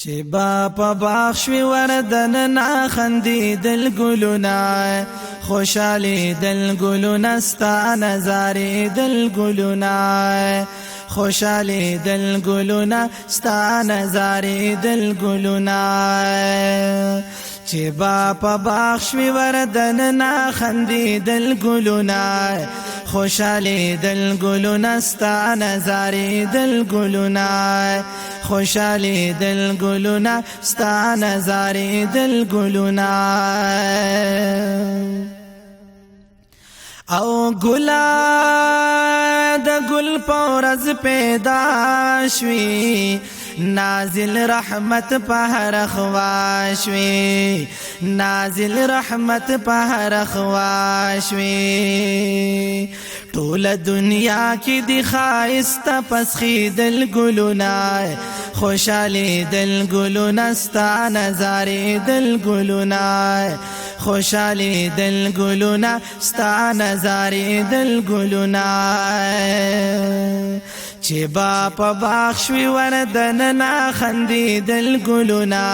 چې با په باغ شوي وردننا خندېدل ګلونه خوشالېدل ګلونه ستا نظارېدل ګلونه خوشالېدل ګلونه ستا نظارېدل ګلونه چې با په باغ شوي وردننا خندېدل ګلونه خوشالېدل ګلونه ستا نظارېدل ګلونه خوشالېدل ګلونه ستا نظارېدل ګلونه او ګلا د ګل په ورځ پیدا شوي نازل رحمت په هر خوا شوي نازل رحمت په هر خوا شوي ټول دنیا کې دی خایسته پسخېدل ګلونه خوشالېدل ګلونه ستا نظارېدل ګلونه خوشالېدل ګلونه ستا نظارېدل ګلونه چې با په باغ شوي وردننا خندېدل ګلونه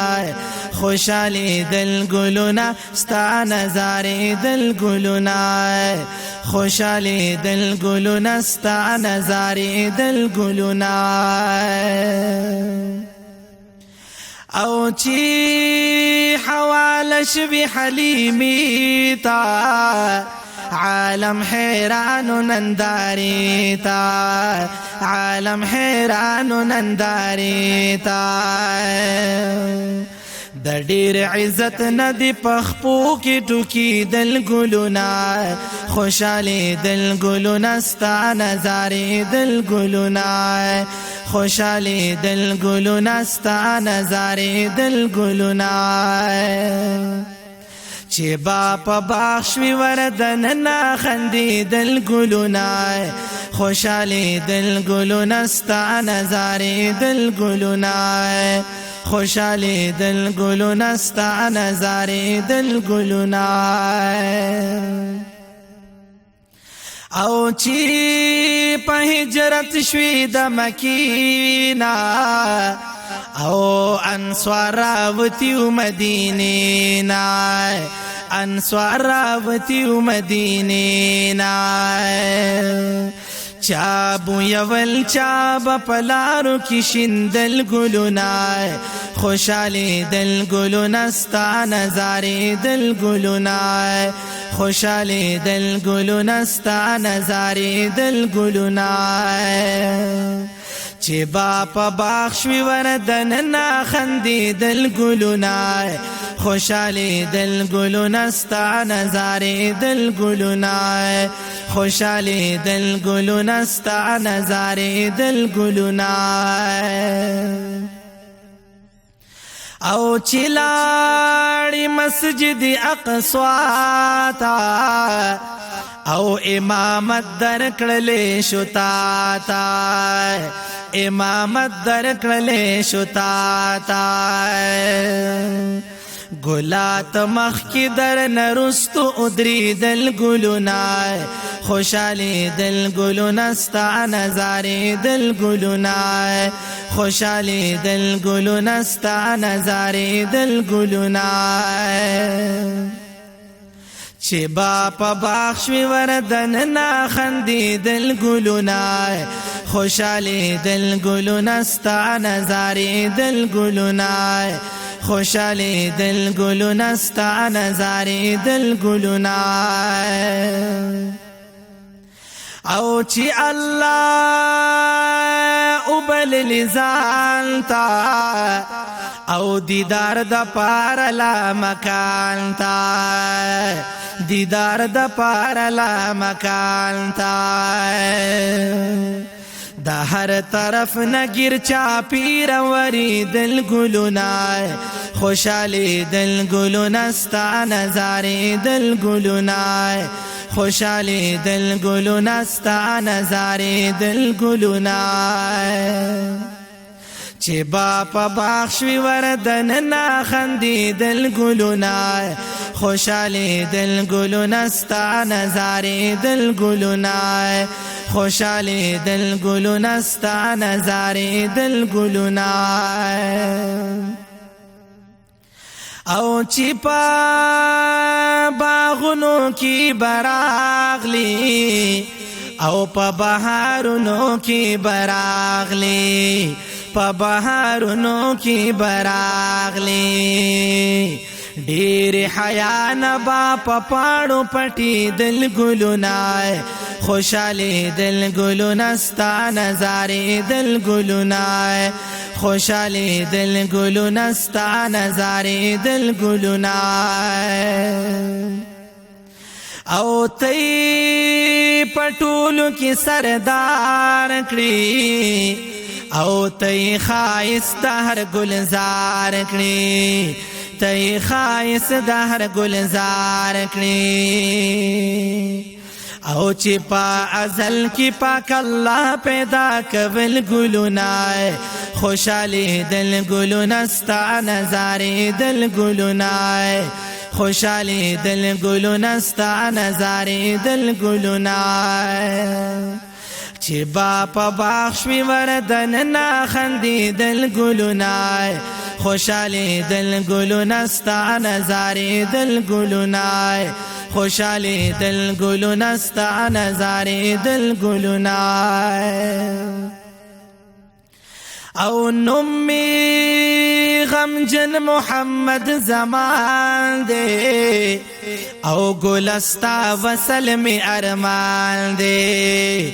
خوشالېدل ګلونه ستا نظارېدل ګلونه خوشالېدل ګلونه ستا نظارېدل ګلونه او چې حواله شوي حلیمي تا عالم حیران ننداري تا عالم حیران ننداري تا د ډېر عزت نه دی پخپو کې ټوکېدل ګلونه خوشالېدل ګلونه ستا نظارېدل ګلونه خوشالېدل ګلونه ستا نظارېدل ګلونه چې با په باغ شوي وردننا خندېدل ګلونه خوشالېدل ګلونه ستا نظارېدل ګلونه خوشالېدل ګلونه ستا نظارېدل ګلونه او چې په هجرت شوي د مکینا او انصار راوتیو مدینې نا انصار راوتیو مدینې نا چا بویول چا بپلارو کی شندل ګلونه خوشالېدل ګلونه ستا نظارېدل ګلونه خوشالېدل ګلونه ستا نظارېدل ګلونه چې با په باغ شوي وردننا خندېدل ګلونه خوشالېدل ګلونه ستا نظارېدل ګلونه خوشالېدل ګلونه ستا نظارېدل ګلونه او چې لاړې مسجد اقصی ته او امامت درکړلې شو تا ته امامت درکړلې شو تا ته ګلات مخ کې در نرستو ادریدل ګلونه خوشالېدل ګلونه ستا نظارېدل ګلونه خوشالېدل ګلونه ستا نظارېدل ګلونه چې با په باغ شوي وردننا خندېدل ګلونه خوشالېدل ګلونه ستا نظارېدل ګلونه خوشالېدل ګلونه ستا نظارېدل ګلونه او چې الله وبلل ځان ته او دیدار د پاره لا مکان ته دیدار د پاره لا مکان ته د هر طرف نګیر چا پیر وریدل ګلونه خوشالېدل ګلونه ستا نظارېدل ګلونه خوشالېدل ګلونه ستا نظارېدل ګلونه چې با په باغ شوي وردننا خندېدل ګلونه خوشالېدل ګلونه ستا نظارېدل ګلونه خوشالېدل ګلونه ستا نظارېدل ګلونه چپا باغونو کی براغلی او په بهارونو کی براغلی په بهارونو کی براغلی ډیر حیا نبا په پاڼو پټي دل ګلونه خوشالي دل ګلونه ستا نظارې دل ګلونه خوشالي دل ګلونه ستا نظارې دل ګلونه او تی پټولو کی سردار کړی او تی خایست هر گلزار کړی تی خایست هر گلزار کړی او چې په ازل کې پاک الله پیدا کول ګلونه خوشالي دل ګلونه ستا نظارې دل ګلونه خوشالي دل ګلونه ستا نظارې دل ګلونه چې با په باغ شوي وردن نا خندي دل ګلونه خوشالي دل ګلونه ستا نظارې دل ګلونه خوشالي دل ګلونه ستا نظارې دل ګلونه او نمی غمجن محمد زمان دے او گلستا وصل میں ارمان دے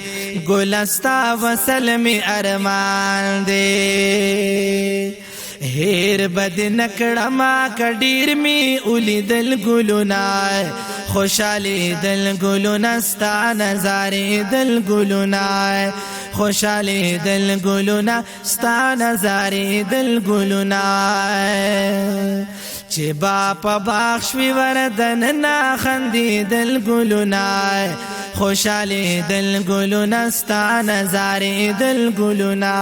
گلستا وصل میں ارمان دے هیر بد نکړما کډیر می اولی دل ګلونا خوشالي دل ګلونا ستا نظارې دل ګلونا خوشالي دل ګلونا ستا نظارې دل ګلونا چې با په باغ شوي وردن نا خندي دل ګلونا خوشالي دل ګلونا ستا نظارې دل ګلونا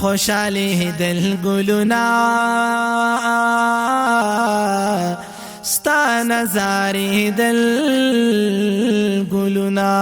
خوشالي دل ګلونا ستا نظارې دل ګلونا